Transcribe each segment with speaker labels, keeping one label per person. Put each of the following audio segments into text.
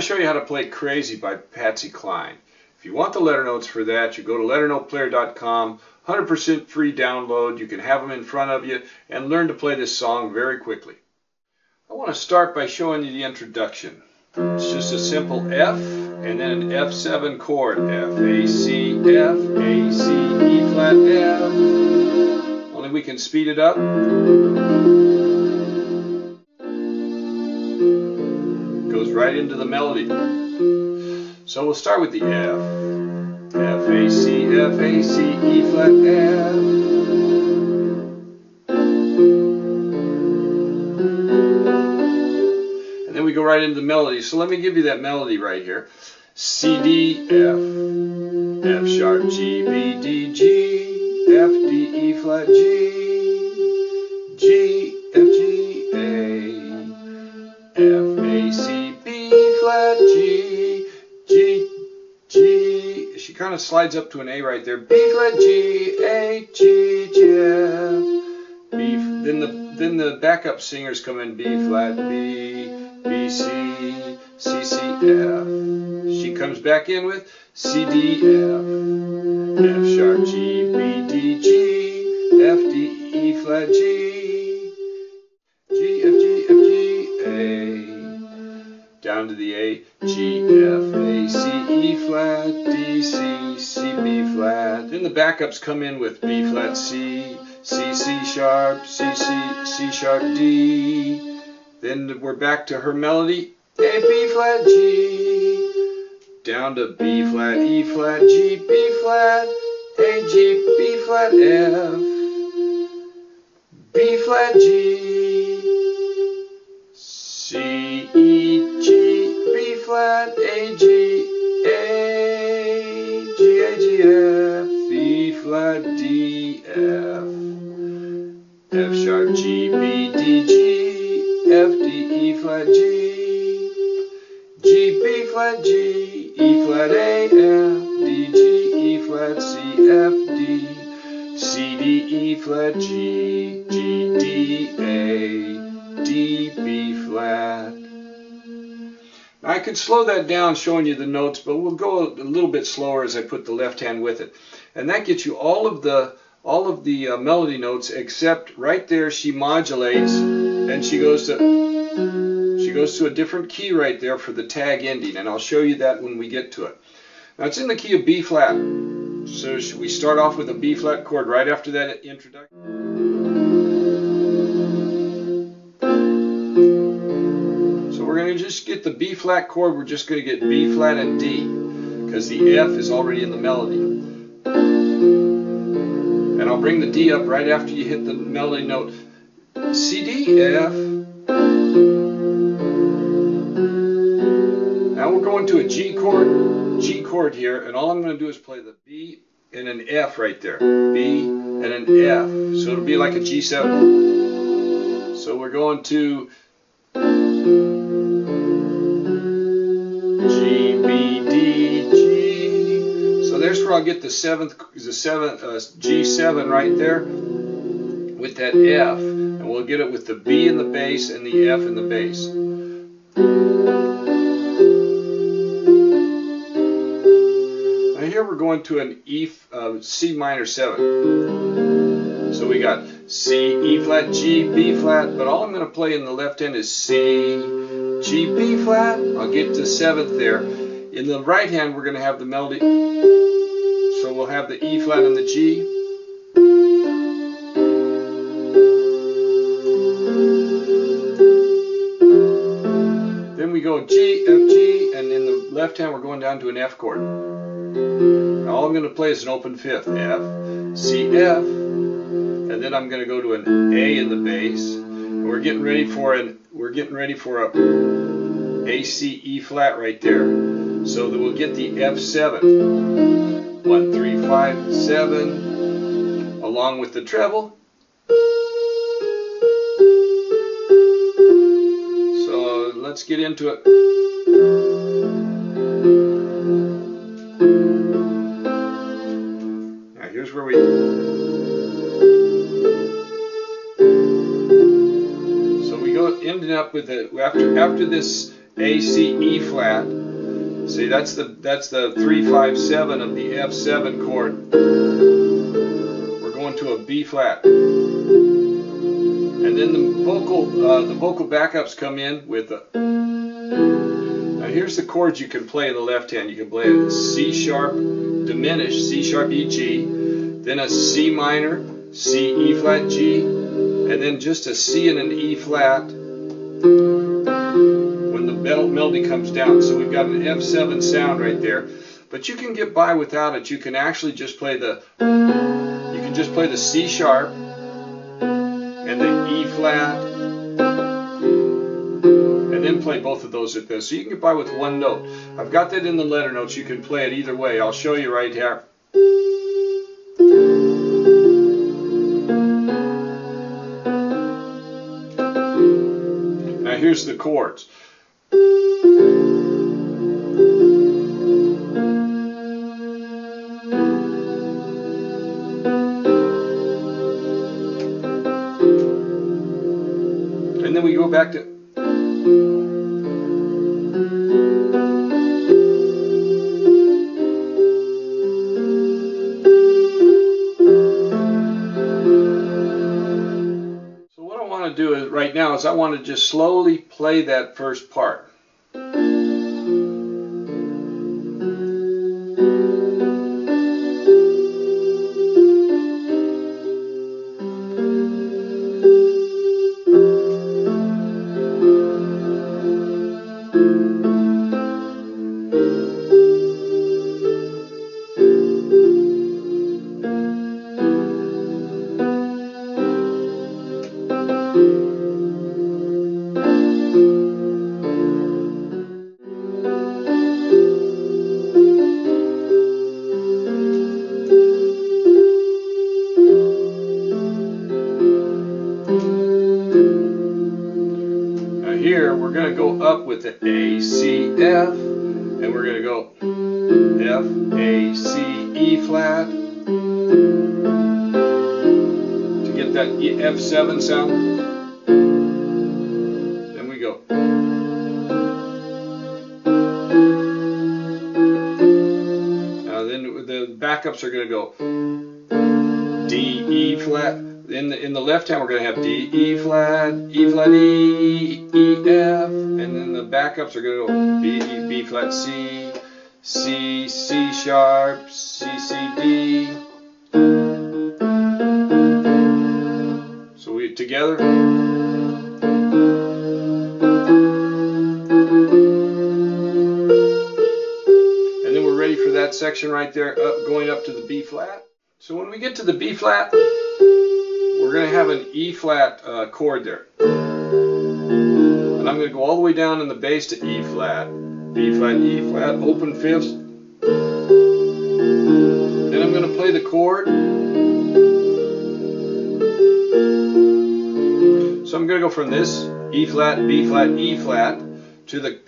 Speaker 1: to show you how to play Crazy by Patsy Cline. If you want the letter notes for that, you go to LetterNotePlayer.com, 100% free download. You can have them in front of you and learn to play this song very quickly. I want to start by showing you the introduction. It's just a simple F and then an F7 chord. F, A, C, F, A, C, E flat, F. Only we can speed it up. Goes right into the melody. So we'll start with the F. F, A, C, F, A, C, E flat, F. And then we go right into the melody. So let me give you that melody right here. C, D, F, F sharp, G, B, D, G, F, D, E flat, G, G, F, G, A, F, A, C, B flat, G, G, G. She kind of slides up to an A right there. B flat, G, A, G, G, F, B. Then the backup singers come in. B flat, B, B, C, C, C, F. She comes back in with C, D, F, F sharp, G, B, D, G, F, D, E flat, G, G, F, G, F, G, A. Down to the A, G, F, A, C, E flat, D, C, C, B flat. Then the backups come in with B flat, C, C, C sharp, C, C, C sharp, D. Then we're back to her melody, A, B flat, G. Down to B flat, E flat, G, B flat, A, G, B flat, F, B flat, G, C, E, G, B flat, A, G, A, G, A, G, F, B flat, D, F, F sharp, G, B, D, G, F, D, E flat, G, G, B flat, G, E flat, A, F, D, G, E flat, C, F, D, C, D, E flat, G, G, D, A, D, B flat. Now I could slow that down showing you the notes, but we'll go a little bit slower as I put the left hand with it. And that gets you all of the melody notes, except right there she modulates and she goes to a different key right there for the tag ending, and I'll show you that when we get to it. Now it's in the key of B flat, so we start off with a B flat chord right after that introduction. So we're going to just get the B flat chord. We're just going to get B flat and D because the F is already in the melody. And I'll bring the D up right after you hit the melody note. C, D, F. Now we're going to a G chord here, and all I'm going to do is play the B and an F right there. B and an F. So it'll be like a G7. So we're going to G, B, D, G. So there's where I'll get the G7 right there with that F. And we'll get it with the B in the bass and the F in the bass. Now here we're going to an C minor 7. So we got C, E flat, G, B flat, but all I'm going to play in the left hand is C, G, B flat. I'll get to 7th there. In the right hand we're going to have the melody, so we'll have the E flat and the G. Then we go G, F, G, and in the left hand we're going down to an F chord. Now all I'm going to play is an open 5th, F, C, F, and then I'm going to go to an A in the bass. And we're getting ready for a A, C, E flat right there. So that we'll get the F7. 1, 3, 5, 7, along with the treble. Let's get into it. Now here's where we... So we go ending up with it after this A, C, E flat. See, that's the 3, 5, 7 of the F7 chord. We're going to a B flat, and then the vocal backups come in with a. Now here's the chords you can play in the left hand. You can play a C sharp diminished, C sharp E G, then a C minor, C E flat G, and then just a C and an E flat when the melody comes down. So we've got an F7 sound right there. But you can get by without it. You can actually just play the C sharp and the E flat, and then play both of those at this. So you can get by with one note. I've got that in the letter notes. You can play it either way. I'll show you right here. Now here's the chords. And then we go back to. So what I want to do right now is I want to just slowly play that first part. Here we're going to go up with the A, C, F, and we're going to go F, A, C, E flat to get that F7 sound. Then we go. Now then the backups are going to go D, E flat. In the left hand, we're going to have D, E flat, E flat, E, E, F, and then the backups are going to go B, E, B flat, C, C, C sharp, C, C, D. So we together. And then we're ready for that section right there, going up to the B flat. So when we get to the B flat, we're going to have an E flat chord there. And I'm going to go all the way down in the bass to E flat, B flat, E flat, open fifths. Then I'm going to play the chord. So I'm going to go from this E flat, B flat, E flat to the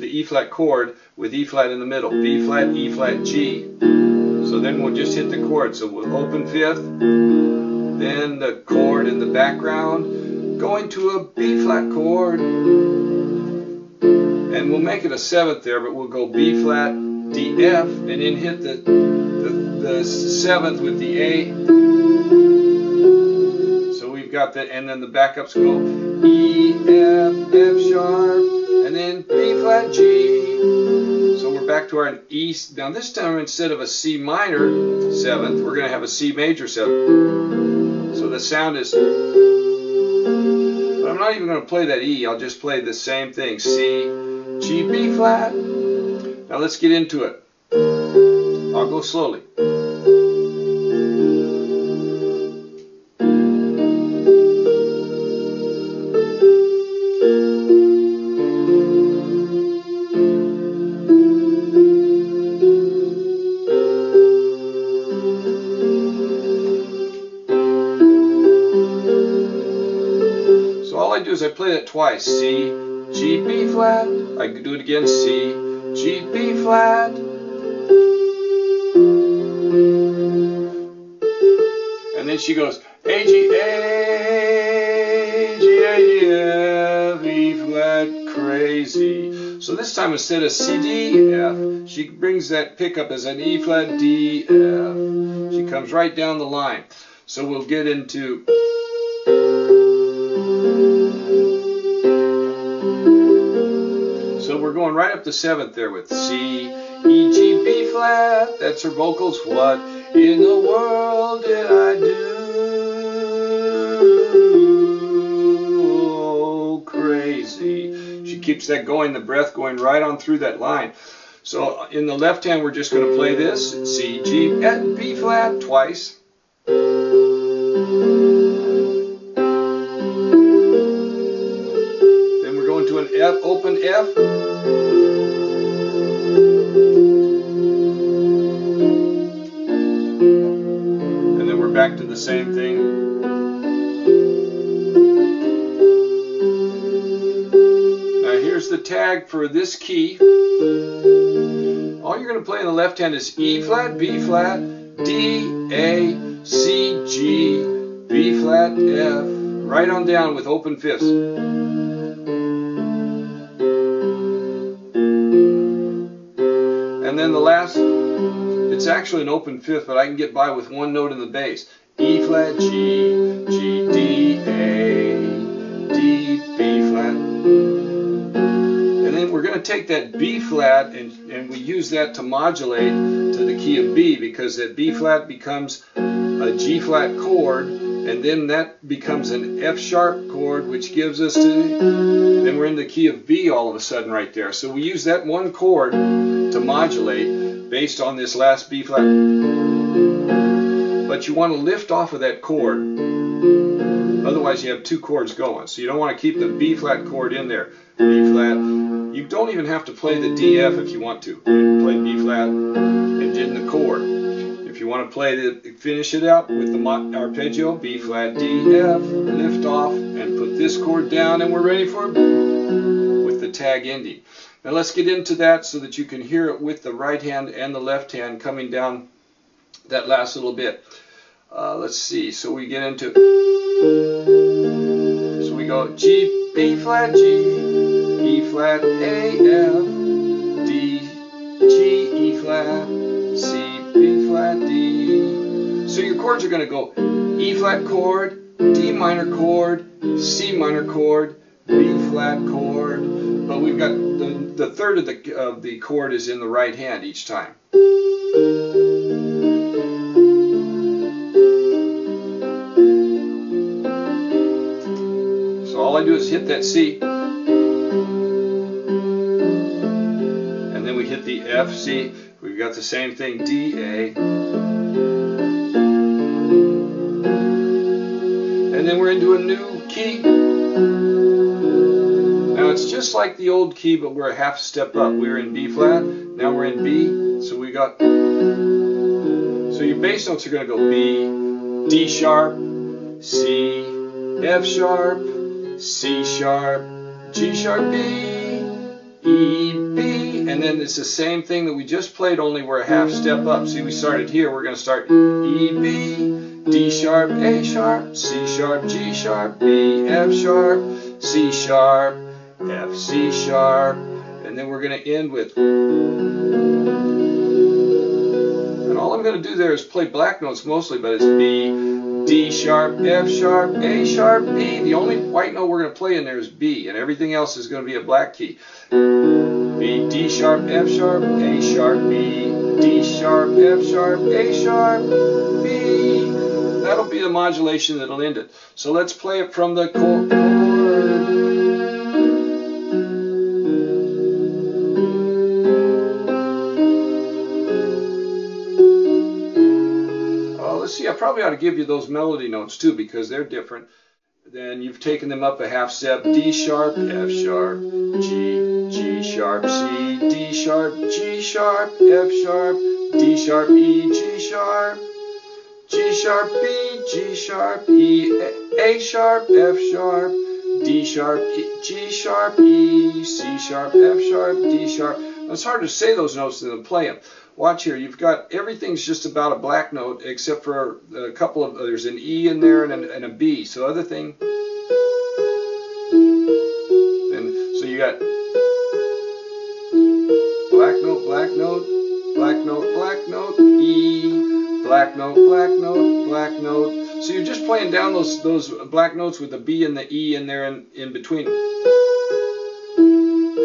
Speaker 1: E flat chord with E flat in the middle, B flat, E flat, G. So then we'll just hit the chord. So we'll open fifth, then the chord in the background, going to a B flat chord, and we'll make it a seventh there, but we'll go B flat, D, F, and then hit the seventh with the A. So we've got that, and then the backups go E, F, F sharp, and then B flat, G. So we're back to our E. Now this time, instead of a C minor seventh, we're going to have a C major seventh. So the sound is, but I'm not even going to play that E. I'll just play the same thing, C, G, B flat. Now let's get into it. I'll go slowly. Is I play that twice, C, G, B flat, I can do it again, C, G, B flat, and then she goes, A, G, A, G, A, G, F, E flat, crazy. So this time instead of C, D, F, she brings that pickup as an E flat, D, F. She comes right down the line. So we'll get into so we're going right up the 7th there with C, E, G, B flat. That's her vocals. What in the world did I do? Oh, crazy. She keeps that going, the breath going right on through that line. So in the left hand, we're just going to play this C, G, and B flat twice. Then we're going to an F, open F. And then we're back to the same thing. Here's the tag for this key. All you're going to play in the left hand is E flat, B flat, D, A, C, G, B flat, F, right on down with open fifths. And then the last, it's actually an open fifth, but I can get by with one note in the bass. E flat, G, G, D, A, D, B flat. And then we're going to take that B flat and we use that to modulate to the key of B, because that B flat becomes a G flat chord, and then that becomes an F sharp chord, which gives us then we're in the key of B all of a sudden right there. So we use that one chord to modulate based on this last B flat. But you want to lift off of that chord, otherwise you have two chords going. So you don't want to keep the B flat chord in there. B flat. You don't even have to play the D, F if you want to. Play B flat and in the chord. If you want to play finish it out with the arpeggio, B flat, D, F, lift off, and put this chord down, and we're ready for with the tag ending. Now let's get into that so that you can hear it with the right hand and the left hand coming down that last little bit. Let's see. So we get into. So we go G, B flat, G, E flat, A, F, D, G, E flat, C, B flat, D. So your chords are going to go E flat chord, D minor chord, C minor chord, B flat chord. But we've got the third of the chord is in the right hand each time. So all I do is hit that C. And then we hit the F, C. We've got the same thing, D, A. And then we're into a new key. Now it's just like the old key, but we're a half step up. We were in B flat, now we're in B. So we got, so your bass notes are going to go B, D sharp, C, F sharp, C sharp, G sharp, B, E, B, and then it's the same thing that we just played, only we're a half step up. See, we started here, we're going to start E, B, D sharp, A sharp, C sharp, G sharp, B, F sharp, C sharp, F, C sharp, and then we're going to end with, and all I'm going to do there is play black notes mostly, but it's B, D sharp, F sharp, A sharp, B. The only white note we're going to play in there is B, and everything else is going to be a black key. B, D sharp, F sharp, A sharp, B, D sharp, F sharp, A sharp, B. That'll be the modulation that'll end it. So let's play it from the chord. Let's see, I probably ought to give you those melody notes too, because they're different. Then you've taken them up a half step. D sharp, F sharp, G, G sharp, C, D sharp, G sharp, F sharp, D sharp, E, G sharp, G sharp, B, G sharp, E, A sharp, F sharp, D sharp, E, G sharp, E, C sharp, F sharp, D sharp. It's hard to say those notes than to play them. Watch here, you've got, everything's just about a black note except for a couple of, there's an E in there and a B. So other thing, and so you got, black note, black note, black note. So you're just playing down those black notes with the B and the E in there in between.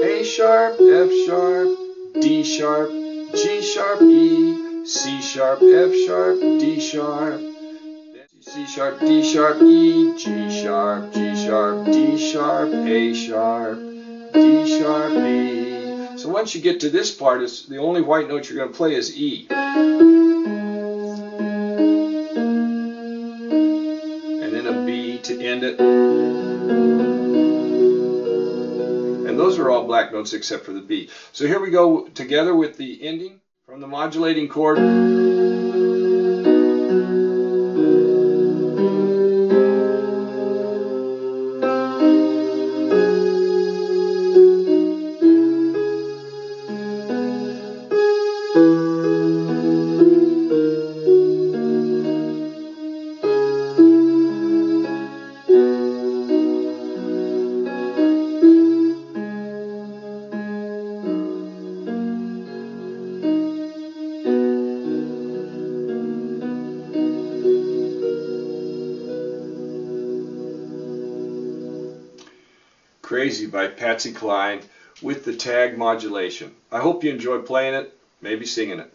Speaker 1: A sharp, F sharp, D sharp, G sharp, E, C sharp, F sharp, D sharp, C sharp, D sharp, E, G sharp, G sharp, D sharp, A sharp, D sharp, E. So once you get to this part, it's the only white note you're going to play is E. And then a B to end it. And those are all black notes except for the B. So here we go together with the ending from the modulating chord. Crazy by Patsy Cline with the tag modulation. I hope you enjoy playing it, maybe singing it.